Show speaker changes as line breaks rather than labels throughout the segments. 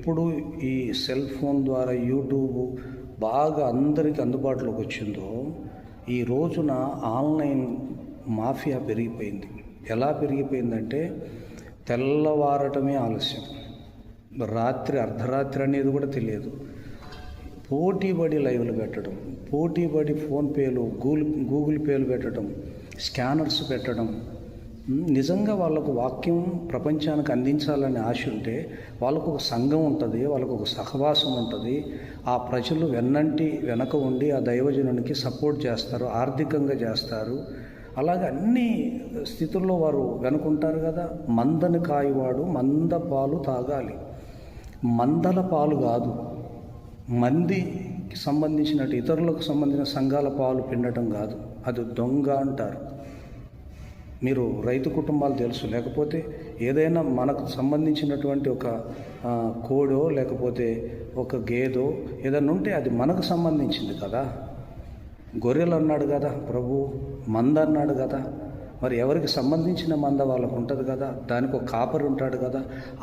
ఇప్పుడు ఈ cell phone ద్వారా యూట్యూబ్ బాగా అందరికీ అందుబాటులోకి వచ్చిందో ఈ రోజున ఆన్లైన్ మాఫియా పెరిగిపోయింది. ఎలా పెరిగిపోయిందంటే తెల్లవారటమే ఆలస్యం, రాత్రి అర్ధరాత్రి అనేది కూడా తెలియదు. పోటీపడి లైవ్లు పెట్టడం, పోటీపడి ఫోన్పేలు, గూగుల్ పేలు పెట్టడం, స్కానర్స్ పెట్టడం. నిజంగా వాళ్ళకు వాక్యం ప్రపంచానికి అందించాలని ఆశ ఉంటే వాళ్ళకు ఒక సంఘం ఉంటుంది, వాళ్ళకు ఒక సహవాసం ఉంటుంది. ఆ ప్రజలు వెనక ఉండి ఆ దైవజనునికి సపోర్ట్ చేస్తారు, ఆర్థికంగా చేస్తారు. అలాగే అన్ని స్థితుల్లో వారు వెనుకుంటారు కదా. మందని కాయవాడు మంద పాలు తాగాలి, మందల పాలు కాదు. మందికి సంబంధించినట్టు ఇతరులకు సంబంధించిన సంఘాల పాలు పిండటం కాదు, అది దొంగ అంటారు. మీరు రైతు కుటుంబాలు తెలుసు, లేకపోతే ఏదైనా మనకు సంబంధించినటువంటి ఒక కోడో లేకపోతే ఒక గేదో ఏదైనా ఉంటే అది మనకు సంబంధించింది కదా. గొర్రెలు అన్నాడు కదా ప్రభు, మంద అన్నాడు కదా. మరి ఎవరికి సంబంధించిన మంద వాళ్ళకు ఉంటుంది కదా, దానికి ఒక కాపరి ఉంటాడు కదా.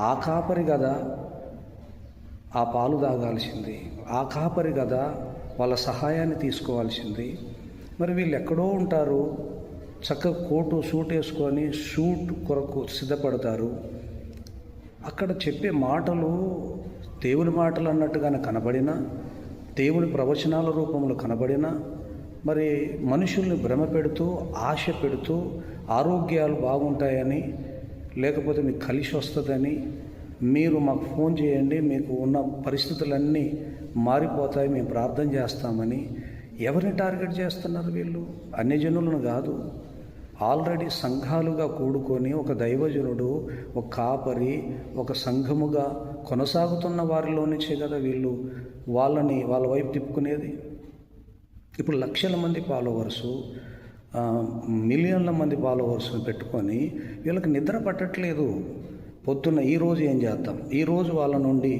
ఆ కాపరి కదా ఆ పాలు తాగాల్సింది, ఆ కాపరి కదా వాళ్ళ సహాయాన్ని తీసుకోవాల్సింది. మరి వీళ్ళు ఎక్కడో ఉంటారు, చక్కగా కోటు సూట్ వేసుకొని షూట్ కొరకు సిద్ధపడతారు. అక్కడ చెప్పే మాటలు దేవుని మాటలు అన్నట్టుగానే కనబడినా, దేవుని ప్రవచనాల రూపంలో కనబడినా, మరి మనుషుల్ని భ్రమ పెడుతూ, ఆశ పెడుతూ, ఆరోగ్యాలు బాగుంటాయని, లేకపోతే మీకు కలిసి వస్తుందని, మీరు మాకు ఫోన్ చేయండి, మీకు ఉన్న పరిస్థితులన్నీ మారిపోతాయి, మేము ప్రార్థన చేస్తామని ఎవరిని టార్గెట్ చేస్తున్నారు వీళ్ళు? అన్యజనులను కాదు. ఆల్రెడీ సంఘాలుగా కూడుకొని ఒక దైవజనుడు, ఒక కాపరి, ఒక సంఘముగా కొనసాగుతున్న వారిలో నుంచే కదా వీళ్ళు వాళ్ళ వైపు తిప్పుకునేది. ఇప్పుడు లక్షల మంది ఫాలోవర్సు, మిలియన్ల మంది ఫాలోవర్స్ని పెట్టుకొని వీళ్ళకి నిద్ర పట్టట్లేదు. పొద్దున్న ఈరోజు ఏం చేద్దాం, ఈరోజు వాళ్ళ నుండి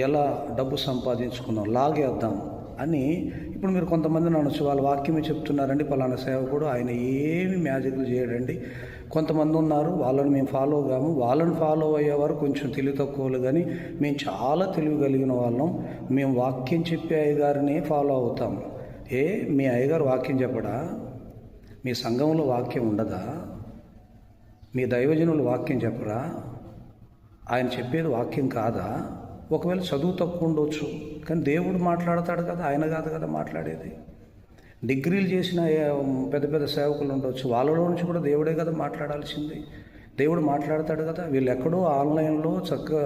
ఎలా డబ్బు సంపాదించుకున్నాం, లాగేద్దాం అని. ఇప్పుడు మీరు కొంతమందిని అనొచ్చు, వాళ్ళ వాక్యమే చెప్తున్నారండి, పలానా సేవకుడు ఆయన ఏమి మ్యాజిక్లు చేయడండి. కొంతమంది ఉన్నారు, వాళ్ళని మేము ఫాలో కాము, వాళ్ళని ఫాలో అయ్యేవారు కొంచెం తెలివి తక్కువలు, కానీ మేము చాలా తెలివి కలిగిన వాళ్ళం, మేము వాక్యం చెప్పే అయ్యగారినే ఫాలో అవుతాం. మీ అయ్యగారు వాక్యం చెప్పడా? మీ సంఘంలో వాక్యం ఉండదా? మీ దైవజనులు వాక్యం చెప్పరా? ఆయన చెప్పేది వాక్యం కాదా? ఒకవేళ చదువు తక్కువ ఉండొచ్చు, కానీ దేవుడు మాట్లాడతాడు కదా, ఆయన కాదు కదా మాట్లాడేది. డిగ్రీలు చేసిన పెద్ద పెద్ద సేవకులు ఉండొచ్చు, వాళ్ళలో నుంచి కూడా దేవుడే కదా మాట్లాడాల్సింది. దేవుడు మాట్లాడతాడు కదా. వీళ్ళు ఎక్కడో ఆన్లైన్లో చక్కగా